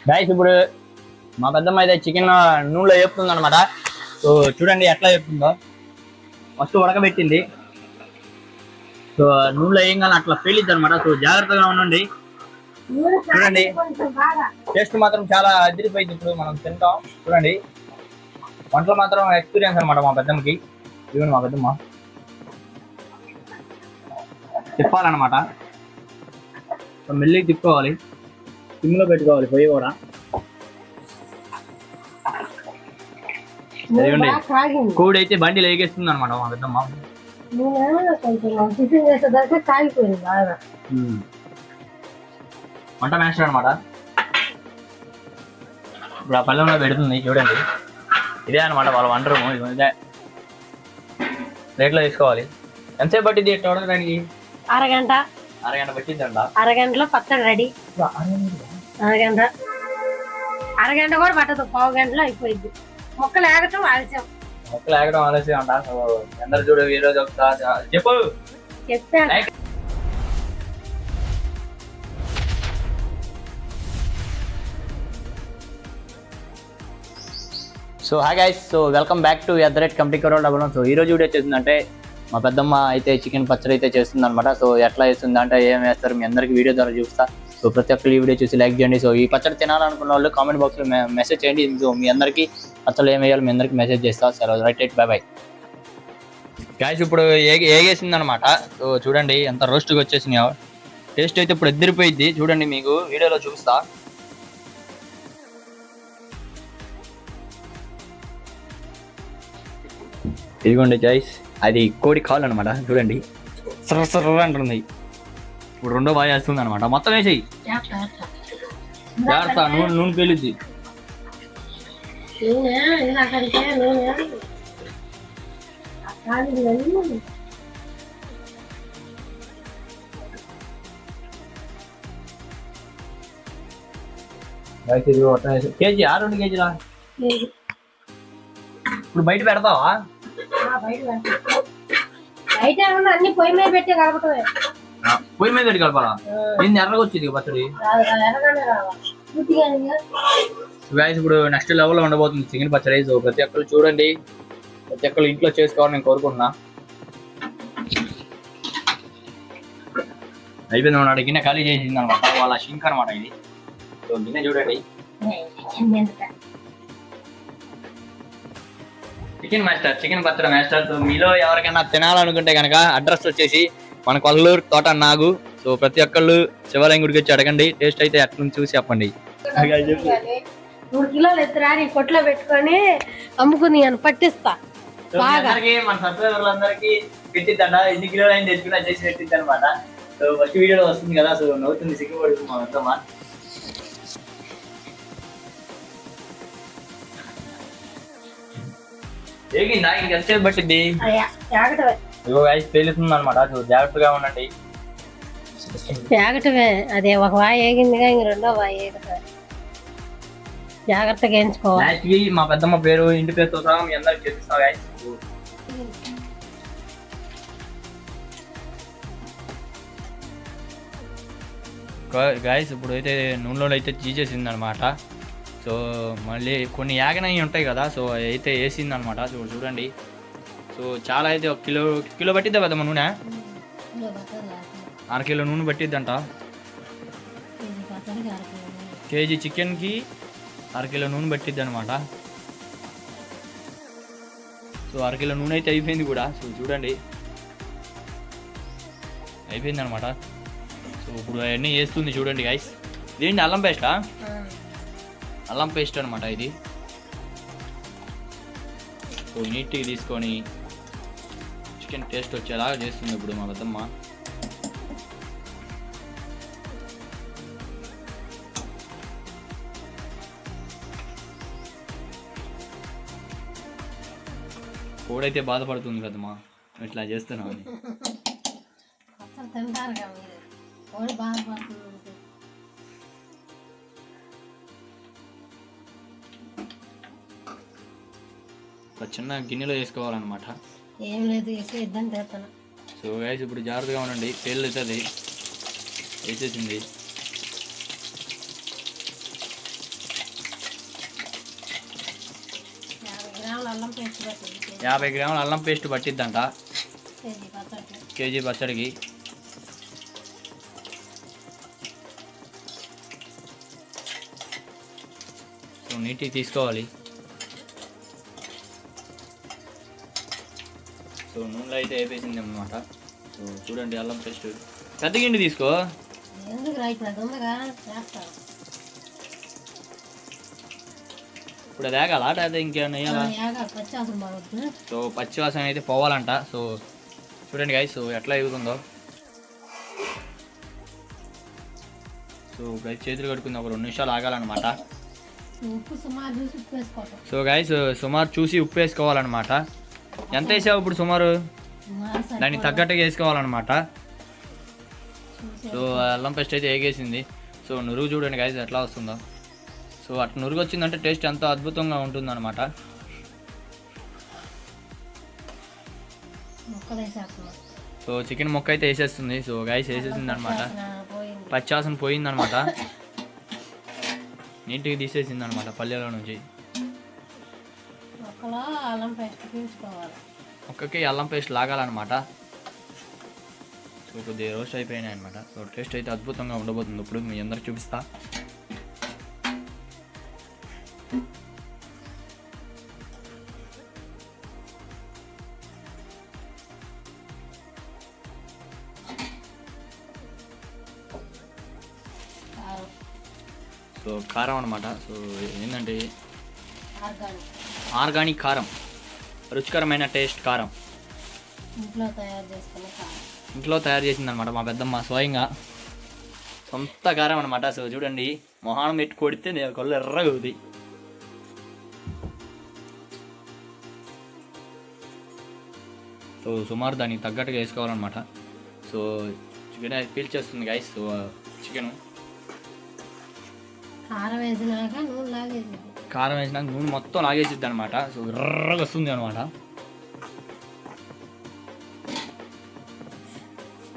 Guys ఇప్పుడు మా పెద్దమ్మ అయితే చికెన్ నూనెలో వేపుతుంది అనమాట. సో చూడండి ఎట్లా వేపుతుందో. ఫస్ట్ ఉడకబెట్టింది. సో నూనెలో ఏం కానీ అట్లా పేలిద్ది అనమాట. సో జాగ్రత్తగా ఉండండి. చూడండి టేస్ట్ మాత్రం చాలా అదిరిపోయింది. ఇప్పుడు మనం తింటాం. చూడండి వంటలు మాత్రం ఎక్స్పీరియన్స్ అనమాట మా పెద్దమ్మకి. ఇవ్వండి మా పెద్దమ్మ తిప్పాలన్నమాట. సో మెల్లిగా తిప్పుకోవాలి, సిమ్లో పెట్టుకోవాలి పొయ్యి కూడా. కోడి అయితే బండి లేగేస్తుంది అనమాట మా పెద్దమ్మ. వంట మాస్టర్ అనమాట. ఇప్పుడు ఆ పల్లెంలో పెడుతుంది చూడండి. ఇదే అనమాట వాళ్ళ వంట రూమ్. ఇదే ప్లేట్లో తీసుకోవాలి. ఎంతసేపు పట్టింది ఎట్లా ఉడకడానికి? అరగంట పట్టిందంట. అరగంటలో పచ్చడి రెడీ. అరగంట కూడా పట్టదు, పావు గంటలో అయిపోయింది. మొక్కలు ఏగటం ఆలస్యం అంట. అందరు చూడు ఈ రోజు ఒకసారి చెప్పు చెప్తాను. So hi guys, so welcome back to @comedy_double1. So ఈ రోజు వీడియో చేసిందంటే మా పెద్దమ్మ అయితే చికెన్ పచ్చడి అయితే చేస్తుంది అనమాట. సో ఎట్లా చేస్తుంది అంటే ఏం వేస్తారు మీ అందరికి వీడియో ద్వారా చూస్తా. సో ప్రతి ఒక్కరు ఈ వీడియో చూసి లైక్ చేయండి. సో ఈ పచ్చడి తినాలనుకున్న వాళ్ళు కామెంట్ బాక్స్లో మెసేజ్ చేయండి. సో మీ అందరికీ పచ్చళ్ళు ఏం వేయాలి మీ అందరికి మెసేజ్ చేస్తా. సరే రైట్, బై బై గైస్. ఇప్పుడు ఏగేసింది అనమాట. సో చూడండి ఎంత రోస్ట్గా వచ్చేసినాయో. టేస్ట్ అయితే ఇప్పుడు ఎదిరిపోయింది. చూడండి మీకు వీడియోలో చూపిస్తా. ఇదిగోండి గైస్, అది కోడి కాలు అనమాట. చూడండి సర్ర అంటుంది. ఇప్పుడు రెండో బాగా వేస్తుంది అనమాట. మొత్తం వేసేయి జాగ్రత్త, నూనె పేలుద్ది. కేజీ 2 కేజీలా? ఇప్పుడు బయట పెడతావా? అన్ని పొయ్యి మీద పెట్టి కలపటమే. పొయ్యి మీద పెట్టి కలపాలా? ఏంది ఎర్రగా వచ్చింది పచ్చడి. ఇప్పుడు నెక్స్ట్ లెవెల్లో ఉండబోతుంది చికెన్ పచ్చడి. సో ప్రతి ఒక్కరు చూడండి, ప్రతి ఒక్కరు ఇంట్లో చేసుకోవాలని నేను కోరుకుంటున్నా. అయిపోయింది అన్నాడు. గిన్నె ఖాళీ చేసింది అనమాట వాళ్ళ షింక్ అనమాట ఇది. సో గిన్నె చూడండి. చికెన్ పచ్చడి మాస్టర్. సో మీలో ఎవరికైనా తినాలనుకుంటే కనుక అడ్రస్ వచ్చేసి మన కొల్లూరు తోట నాగు. సో ప్రతి ఒక్కళ్ళు శివాలయం గుడికి వచ్చి అడగండి. టేస్ట్ అయితే అట్లా చూసి చెప్పండి. 3 కిలోలు ఎత్తురా కొట్లో పెట్టుకొని అమ్ముకుని అని పట్టిస్తా. మన సబ్స్క్రైబర్లందరికీ పెట్టిద్దంట. ఎన్ని కిలోలు అయినా తెచ్చుకున్నా చేసి పెట్టిద్ది అనమాట. సో ఫస్ట్ వీడియోలో వస్తుంది కదా. సో నవ్వుతుంది, సిగ్గుపడుతుంది మా వద్దమ్మా. ఏగిందా ఇంకెంతసేపు పట్టింది? పేలుతుంది అనమాట. జాగ్రత్తగా ఉండండి. ఏగటమే, అదే ఒక వాయి ఏగిందిగా, ఇంక రెండో వాయి ఏగుతుంది. జాగ్రత్తగా వేయించుకోవాలి. మా పెద్దమ్మ పేరు ఇంటి పేరుతో సహా మీ అందరికి చెప్పిస్తాం గాయస్. ఇప్పుడు అయితే నూనెలో అయితే తీసేసింది అనమాట. సో మళ్ళీ కొన్ని యాగనవి ఉంటాయి కదా. సో అయితే వేసింది అనమాట. చూడండి. సో చాలా అయితే 1 కిలో పట్టిద్దా పెద్దమ్మ నూనె? 1/2 కిలో నూనె పట్టిద్దంట. కేజీ చికెన్కి 1/2 కిలో నూనె పట్టిద్ది అనమాట. సో 1/2 కిలో నూనె అయితే అయిపోయింది కూడా. సో చూడండి అయిపోయింది అనమాట. సో ఇప్పుడు అవన్నీ వేస్తుంది చూడండి గైస్. ఇదేంటి అల్లం పేస్టా? అల్లం పేస్ట్ అనమాట ఇది. సో నీట్గా తీసుకొని చికెన్ టేస్ట్ వచ్చేలాగా చేస్తుంది ఇప్పుడు మా పెద్దమ్మ. కోడైతే బాధపడుతుంది కదమ్మా ఇట్లా చేస్తున్నావు అని. చిన్న గిన్నెలో వేసుకోవాలన్నమాట. ఏం లేదు, ఇద్దని చేస్తాను. సో గైస్ ఇప్పుడు జాగ్రత్తగా ఉండండి, పేర్లు అవుతుంది. వేసేసింది. పేస్ట్ పట్టింది 50 గ్రాముల అల్లం పేస్ట్ పట్టిద్దంట కేజీ పచ్చడికి. కేజీ పచ్చడికి. సో నీట్గా తీసుకోవాలి. సో నూనెలో అయితే వేపేసింది అన్నమాట. సో చూడండి అల్లం పేస్ట్ పెద్ద గిన్నె తీసుకో. ఎందుకు రైట్ అది ఉందిగా చేస్తారు. ఇప్పుడు అది ఆగాల అదే ఇంకేమైనా వేయాలా? పచ్చాసం బాగుంటుంది. సో పచ్చివాసన అయితే పోవాలంట. సో చూడండి గైస్ సో ఎట్లా ఎగుతుందో. సో గైస్ చేతులు కడుక్కుంది, ఒక 2 నిమిషాలు ఆగాలన్నమాట. ఉప్పు సుమారు చూసి ఉప్పు వేసుకోవటం. సో గైస్ సుమారు చూసి ఉప్పు వేసుకోవాలన్నమాట. ఎంత వేసావు ఇప్పుడు సుమారు? దానికి తగ్గట్టుగా వేసుకోవాలన్నమాట. సో అల్లం పేస్ట్ అయితే వేగేసింది. సో నురుగు చూడండి గైస్ ఎట్లా వస్తుందో. సో అట్లా నురుగు వచ్చిందంటే టేస్ట్ ఎంతో అద్భుతంగా ఉంటుందన్నమాట. సో చికెన్ ముక్క అయితే వేసేస్తుంది. సో గైస్ వేసేసింది అనమాట. పచ్చాసన పోయిందనమాట. నీట్గా తీసేసింది అనమాట పల్లెలో నుంచి. ఒక్కకి అల్లం పేస్ట్ లాగాలన్నమాట. సో కొద్దిగా రోస్ట్ అయిపోయినాయి అనమాట. సో టేస్ట్ అయితే అద్భుతంగా ఉండబోతుంది. ఇప్పుడు మీ అందరికి చూపిస్తా. సో కారం అనమాట. సో ఏంటంటే ఆర్గానిక్ కారం, రుచికరమైన టేస్ట్ కారం. ఇంట్లో తయారు చేసింది అనమాట మా పెద్దమ్మ స్వయంగా, సొంత కారం అనమాట. సో చూడండి మొహానం పెట్టి కొడితే నేను కళ్ళు ఎర్రగా అవుతాయి. సో సుమారు దానికి తగ్గట్టుగా వేసుకోవాలన్నమాట. సో చికెన్ పీల్చేస్తుంది గైస్. సో చికెన్ కారం వేసినాక నూనె మొత్తం లాగేసిద్ది అనమాట. సో ఎర్రగా వస్తుంది అనమాట.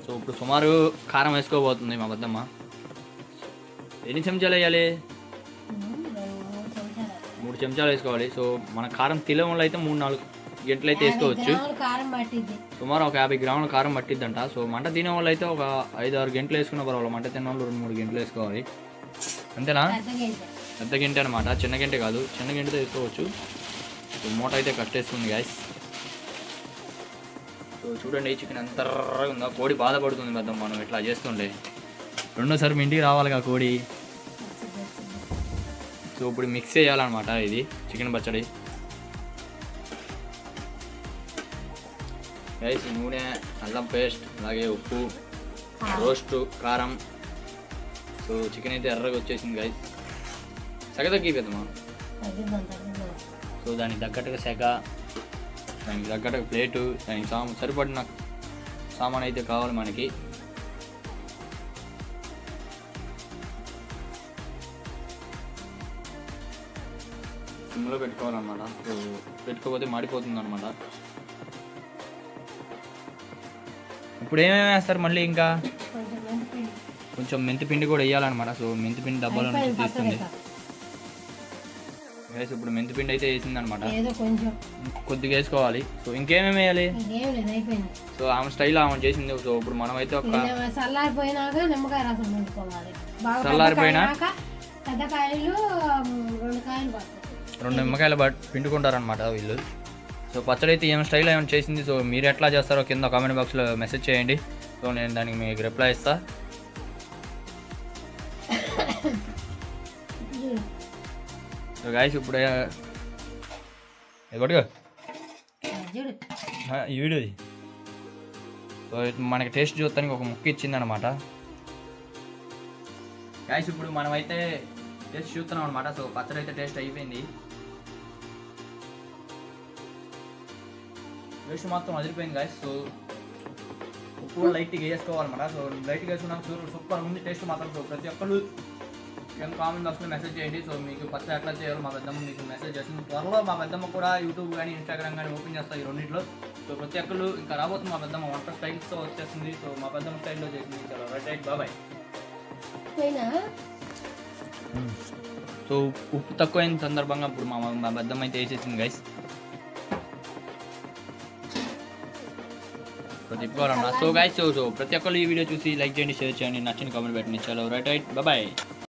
సో ఇప్పుడు సుమారు కారం వేసుకోబోతుంది మా పెద్దమ్మ. ఎన్ని చెంచాలు వేయాలి? 3 చెంచాలు వేసుకోవాలి. సో మన కారం తిలవంలో అయితే 3-4 గంటలు అయితే వేసుకోవచ్చు. సుమారు ఒక 50 గ్రాముల కారం పట్టిద్దంట. సో మంట తినే వాళ్ళు అయితే ఒక 5-6 గంటలు వేసుకున్న పర్వాలేదు. మంట తినే వాళ్ళు 2-3 గంటలు వేసుకోవాలి. అంతేనా? పెద్ద గంట అనమాట, చిన్న గంట కాదు. చిన్న గంటతో వేసుకోవచ్చు. సో మూట అయితే కట్టేస్తుంది గ్యాస్. సో చూడండి చికెన్ ఎంత ఎర్రగా ఉందో. కోడి బాధపడుతుంది పెద్ద మనం ఇట్లా చేస్తుండే. రెండోసారి మీ ఇంటికి రావాలిగా కోడి. సో ఇప్పుడు మిక్స్ చేయాలన్నమాట ఇది చికెన్ పచ్చడి. గైస్ నూనె, అల్లం పేస్ట్, అలాగే ఉప్పు, రోస్టు, కారం. సో చికెన్ అయితే ఎర్రగా వచ్చేసింది గైస్. సెగ తగ్గిపోతామా? సో దానికి తగ్గట్టుగా సెగ, దానికి తగ్గట్టుగా ప్లేటు, దానికి సరిపడిన సామాన్ అయితే కావాలి మనకి. సిమ్లో పెట్టుకోవాలన్నమాట. సో పెట్టుకోకపోతే మాడిపోతుంది అనమాట. ఇప్పుడు ఏమేమి వేస్తారు మళ్ళీ? ఇంకా కొంచెం మెంతిపిండి కూడా వేయాలన్నమాట. సో మెంతిపిండి డబ్బాలో నుంచి తీస్తుంది గైస్. ఇప్పుడు మెంతిపిండి అయితే వేసింది అనమాట. కొద్దిగా వేసుకోవాలి. సో ఇంకేమేమి వేయాలి? సో ఆమె స్టైల్ ఆమె చేసింది. సో ఇప్పుడు మనం అయితే ఒక చల్లారిపోయినాక నిమ్మకాయ రసం పిండుకోవాలి. చల్లారిపోయినాక 2 నిమ్మకాయలు పిండుకుంటారనమాట వీళ్ళు. సో పచ్చడి అయితే ఏమైనా స్టైల్ ఏమైనా చేసింది. సో మీరు ఎట్లా చేస్తారో కింద కామెంట్ బాక్స్లో మెసేజ్ చేయండి. సో నేను దానికి మీకు రిప్లై ఇస్తా. సో గాయస్ ఇప్పుడు కొట్టుగా ఈ వీడియోది. సో మనకి టేస్ట్ చూస్తానికి ఒక ముక్క ఇచ్చిందనమాట గాయస్. ఇప్పుడు మనమైతే టేస్ట్ చూస్తున్నాం అనమాట. సో పచ్చడి అయితే టేస్ట్ అయిపోయింది. టేస్ట్ మాత్రం అదిరిపోయింది గాయస్. సో ఉప్పు కూడా లైట్గా వేసుకోవాలన్నమాట. సో లైట్గా వేసుకున్నాక సూపర్ ఉంది టేస్ట్ మాత్రం. సో ప్రతి ఒక్కరు కింద కామెంట్ బాక్స్లో మెసేజ్ చేయండి. సో మీకు పచ్చడి ఎట్లా చేయాలో మా పెద్దమ్మ మీకు మెసేజ్ చేస్తుంది. త్వరలో మా పెద్దమ్మ కూడా యూట్యూబ్ కానీ ఇన్స్టాగ్రామ్ కానీ ఓపెన్ చేస్తాయి ఈ రెండింటిలో. సో ప్రతి ఒక్కరు ఇంకా రాబోతుంది మా పెద్దమ్మ వంట స్టైల్స్తో వచ్చేస్తుంది. సో మా పెద్దమ్మ స్టైల్లో చేసింది. చాలా రైట్ బాబాయ్. సో ఉప్పు తక్కువైన సందర్భంగా ఇప్పుడు మా పెద్దమ్మ అయితే వేసేసింది గైస్. సో తిప్పుకోవాలన్నా. సో గైస్ సో ప్రతి ఒక్కరు ఈ వీడియో చూసి లైక్ చేయండి, షేర్ చేయండి, నచ్చిన కామెంట్ పెట్టండి. చలో రైట్ బాయ్.